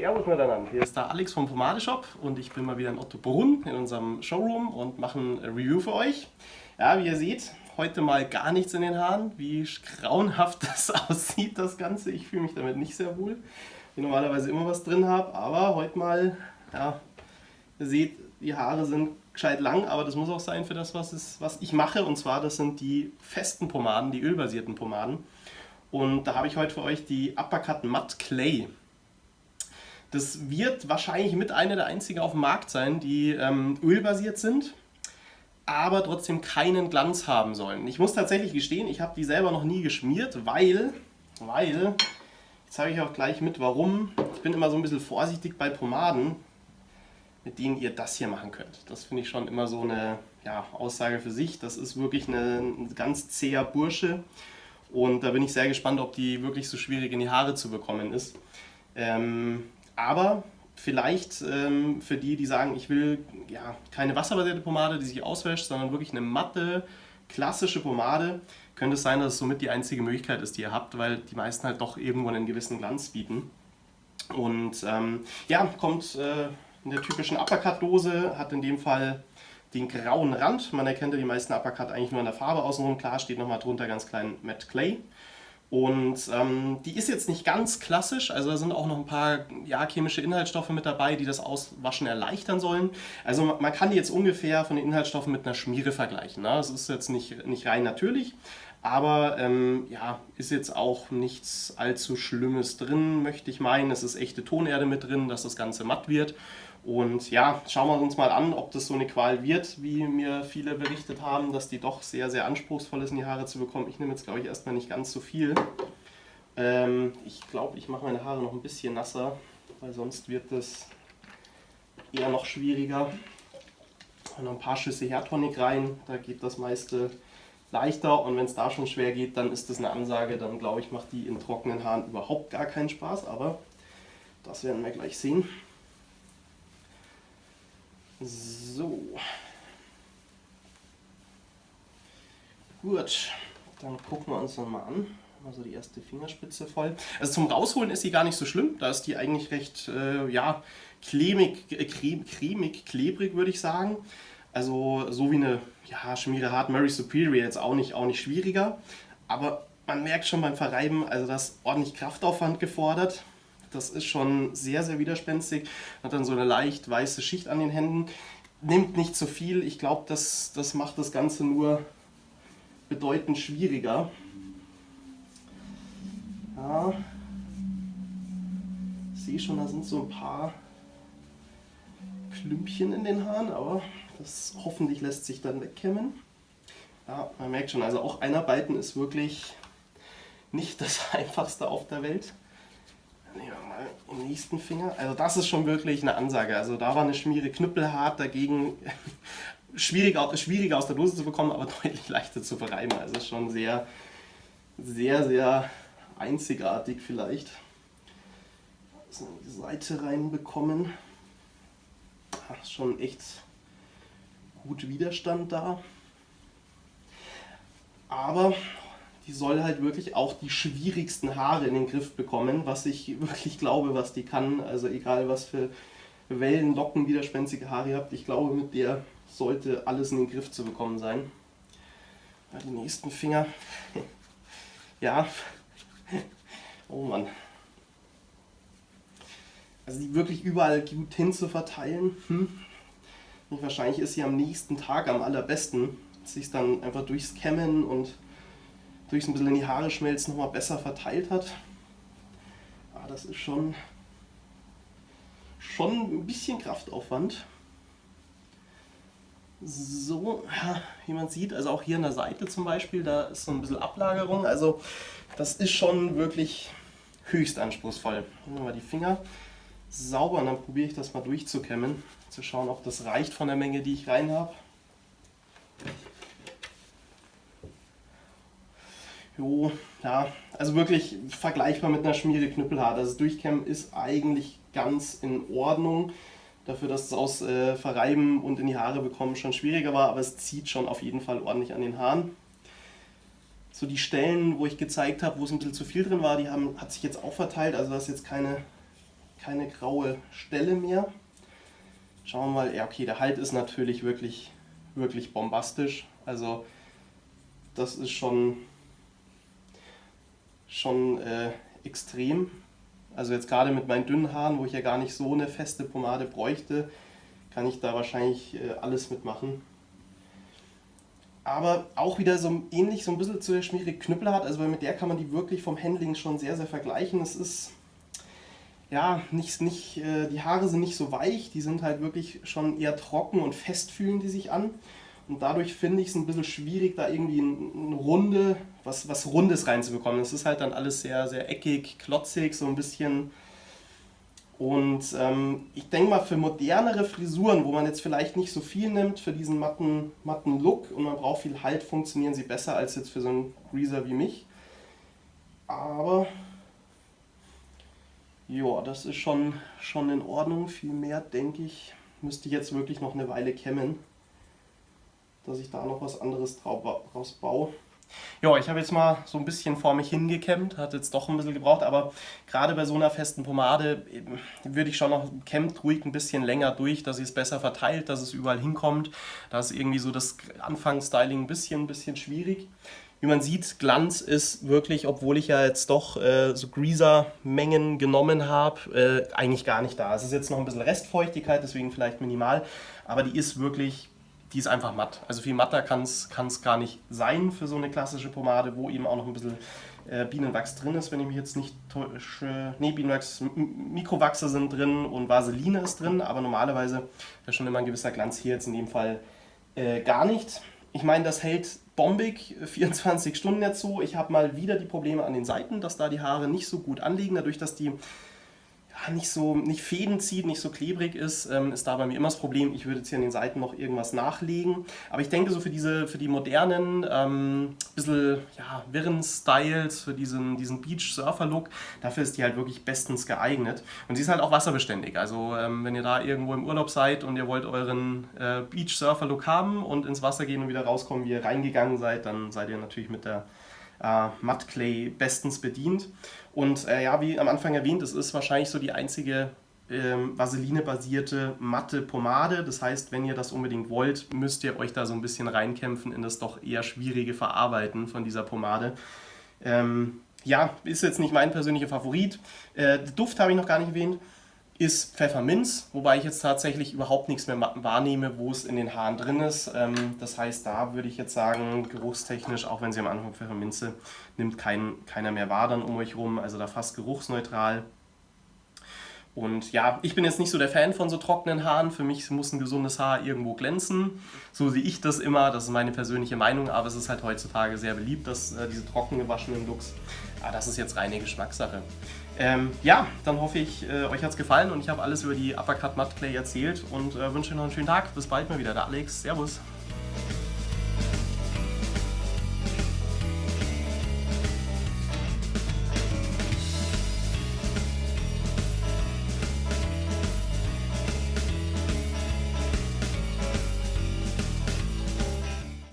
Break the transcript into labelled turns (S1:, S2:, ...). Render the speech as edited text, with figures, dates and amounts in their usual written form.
S1: Servus miteinander. Hier ist der Alex vom Pomadeshop und ich bin mal wieder in Ottobrunn in unserem Showroom und mache ein Review für euch. Ja, wie ihr seht, heute mal gar nichts in den Haaren. Wie grauenhaft das aussieht, das Ganze. Ich fühle mich damit nicht sehr wohl. Ich normalerweise immer was drin habe, aber heute mal, ja, ihr seht, die Haare sind gescheit lang, aber das muss auch sein für das, was ich mache. Und zwar, das sind die festen Pomaden, die ölbasierten Pomaden. Und da habe ich heute für euch die Uppercut Matte Clay. Das wird wahrscheinlich mit einer der einzigen auf dem Markt sein, die ölbasiert sind, aber trotzdem keinen Glanz haben sollen. Ich muss tatsächlich gestehen, ich habe die selber noch nie geschmiert, weil, jetzt zeige ich auch gleich mit, warum. Ich bin immer so ein bisschen vorsichtig bei Pomaden, mit denen ihr das hier machen könnt. Das finde ich schon immer so eine Aussage für sich. Das ist wirklich ein ganz zäher Bursche und da bin ich sehr gespannt, ob die wirklich so schwierig in die Haare zu bekommen ist. Aber vielleicht für die sagen, ich will keine wasserbasierte Pomade, die sich auswäscht, sondern wirklich eine matte, klassische Pomade, könnte es sein, dass es somit die einzige Möglichkeit ist, die ihr habt, weil die meisten halt doch irgendwo einen gewissen Glanz bieten. Und kommt in der typischen Uppercut-Dose, hat in dem Fall den grauen Rand. Man erkennt ja die meisten Uppercut eigentlich nur an der Farbe außenrum. Klar steht nochmal drunter ganz klein Matte Clay. Und die ist jetzt nicht ganz klassisch, also da sind auch noch ein paar chemische Inhaltsstoffe mit dabei, die das Auswaschen erleichtern sollen. Also man kann die jetzt ungefähr von den Inhaltsstoffen mit einer Schmiere vergleichen. Ne? Das ist jetzt nicht rein natürlich, aber ist jetzt auch nichts allzu Schlimmes drin, möchte ich meinen. Es ist echte Tonerde mit drin, dass das Ganze matt wird. Und ja, schauen wir uns mal an, ob das so eine Qual wird, wie mir viele berichtet haben, dass die doch sehr, sehr anspruchsvoll ist, in die Haare zu bekommen. Ich nehme jetzt, glaube ich, erstmal nicht ganz so viel. Ich glaube, ich mache meine Haare noch ein bisschen nasser, weil sonst wird das eher noch schwieriger. Und noch ein paar Schüsse Hairtonic rein, da geht das meiste leichter. Und wenn es da schon schwer geht, dann ist das eine Ansage. Dann glaube ich, macht die in trockenen Haaren überhaupt gar keinen Spaß. Aber das werden wir gleich sehen. So, gut, dann gucken wir uns das mal an. Also die erste Fingerspitze voll. Also zum Rausholen ist sie gar nicht so schlimm. Da ist die eigentlich recht cremig, klebrig, würde ich sagen. Also so wie eine Schmiere Hard Mary Superior jetzt auch nicht schwieriger. Aber man merkt schon beim Verreiben, also da ist ordentlich Kraftaufwand gefordert. Das ist schon sehr, sehr widerspenstig. Hat dann so eine leicht weiße Schicht an den Händen. Nimmt nicht zu viel. Ich glaube, das macht das Ganze nur bedeutend schwieriger. Ja. Ich sehe schon, da sind so ein paar Klümpchen in den Haaren, aber das hoffentlich lässt sich dann wegkämmen. Ja, man merkt schon, also auch Einarbeiten ist wirklich nicht das Einfachste auf der Welt. Nehmen wir mal den nächsten Finger. Also das ist schon wirklich eine Ansage. Also da war eine Schmiere knüppelhart, dagegen schwieriger aus der Dose zu bekommen, aber deutlich leichter zu verreiben. Also schon sehr, sehr, sehr einzigartig vielleicht. So die Seite reinbekommen. Schon echt gut Widerstand da. Aber die soll halt wirklich auch die schwierigsten Haare in den Griff bekommen, was ich wirklich glaube, was die kann. Also egal was für Wellen, Locken, widerspenstige Haare ihr habt, ich glaube mit der sollte alles in den Griff zu bekommen sein. Ja, die nächsten Finger. Ja. Oh Mann. Also die wirklich überall gut hin zu verteilen. Wahrscheinlich ist sie am nächsten Tag am allerbesten. Sich dann einfach durchs Kämmen und durch ein bisschen in die Haare schmelzen nochmal besser verteilt hat. Aber das ist schon ein bisschen Kraftaufwand. So, wie man sieht, also auch hier an der Seite zum Beispiel, da ist so ein bisschen Ablagerung. Also das ist schon wirklich höchst anspruchsvoll. Nehmen wir mal die Finger sauber und dann probiere ich das mal durchzukämmen, zu schauen, ob das reicht von der Menge, die ich rein habe. Jo, ja, also wirklich vergleichbar mit einer Schmiere knüppelhart. Also das Durchkämmen ist eigentlich ganz in Ordnung. Dafür, dass es aus Verreiben und in die Haare bekommen schon schwieriger war, aber es zieht schon auf jeden Fall ordentlich an den Haaren. So die Stellen, wo ich gezeigt habe, wo es ein bisschen zu viel drin war, hat sich jetzt auch verteilt. Also da ist jetzt keine keine graue Stelle mehr. Schauen wir mal, ja okay, der Halt ist natürlich wirklich, wirklich bombastisch. Also das ist schon extrem. Also jetzt gerade mit meinen dünnen Haaren, wo ich ja gar nicht so eine feste Pomade bräuchte, kann ich da wahrscheinlich alles mitmachen. Aber auch wieder so ähnlich, so ein bisschen zu der Schmierig Knüppelhart, also weil mit der kann man die wirklich vom Handling schon sehr, sehr vergleichen. Es ist, ja, die Haare sind nicht so weich, die sind halt wirklich schon eher trocken und fest fühlen die sich an. Und dadurch finde ich es ein bisschen schwierig, da irgendwie was Rundes reinzubekommen. Das ist halt dann alles sehr, sehr eckig, klotzig, so ein bisschen. Und ich denke mal, für modernere Frisuren, wo man jetzt vielleicht nicht so viel nimmt, für diesen matten Look und man braucht viel Halt, funktionieren sie besser als jetzt für so einen Greaser wie mich. Aber ja, das ist schon in Ordnung. Viel mehr, denke ich, müsste ich jetzt wirklich noch eine Weile kämmen, dass ich da noch was anderes draus baue. Ja, ich habe jetzt mal so ein bisschen vor mich hingekämmt, hat jetzt doch ein bisschen gebraucht, aber gerade bei so einer festen Pomade würde ich schon noch, kämmt ruhig ein bisschen länger durch, dass es besser verteilt, dass es überall hinkommt. Da ist irgendwie so das Anfangsstyling ein bisschen schwierig. Wie man sieht, Glanz ist wirklich, obwohl ich ja jetzt doch so Greaser-Mengen genommen habe, eigentlich gar nicht da. Es ist jetzt noch ein bisschen Restfeuchtigkeit, deswegen vielleicht minimal, aber die ist einfach matt. Also viel matter kann es gar nicht sein für so eine klassische Pomade, wo eben auch noch ein bisschen Bienenwachs drin ist, wenn ich mich jetzt nicht täusche. Ne, Bienenwachs, Mikrowachse sind drin und Vaseline ist drin, aber normalerweise ist schon immer ein gewisser Glanz, hier jetzt in dem Fall gar nicht. Ich meine, das hält bombig, 24 Stunden jetzt so. Ich habe mal wieder die Probleme an den Seiten, dass da die Haare nicht so gut anliegen, dadurch, dass die nicht Fäden zieht, nicht so klebrig ist da bei mir immer das Problem. Ich würde jetzt hier an den Seiten noch irgendwas nachlegen. Aber ich denke so für die modernen, bisschen wirren Styles, für diesen Beach-Surfer-Look, dafür ist die halt wirklich bestens geeignet. Und sie ist halt auch wasserbeständig. Also wenn ihr da irgendwo im Urlaub seid und ihr wollt euren Beach-Surfer-Look haben und ins Wasser gehen und wieder rauskommen, wie ihr reingegangen seid, dann seid ihr natürlich mit der Matte Clay bestens bedient. Und wie am Anfang erwähnt, es ist wahrscheinlich so die einzige Vaseline-basierte matte Pomade. Das heißt, wenn ihr das unbedingt wollt, müsst ihr euch da so ein bisschen reinkämpfen in das doch eher schwierige Verarbeiten von dieser Pomade. Ist jetzt nicht mein persönlicher Favorit. Duft habe ich noch gar nicht erwähnt. Ist Pfefferminz, wobei ich jetzt tatsächlich überhaupt nichts mehr wahrnehme, wo es in den Haaren drin ist. Das heißt, da würde ich jetzt sagen, geruchstechnisch, auch wenn sie am Anfang Pfefferminze nimmt, keiner mehr wahr dann um euch rum, also da fast geruchsneutral. Und ja, ich bin jetzt nicht so der Fan von so trockenen Haaren. Für mich muss ein gesundes Haar irgendwo glänzen. So sehe ich das immer, das ist meine persönliche Meinung, aber es ist halt heutzutage sehr beliebt, dass diese trocken gewaschenen Looks. Aber das ist jetzt reine Geschmackssache. Dann hoffe ich, euch hat es gefallen und ich habe alles über die Uppercut Matte Clay erzählt und wünsche euch noch einen schönen Tag. Bis bald mal wieder, der Alex. Servus.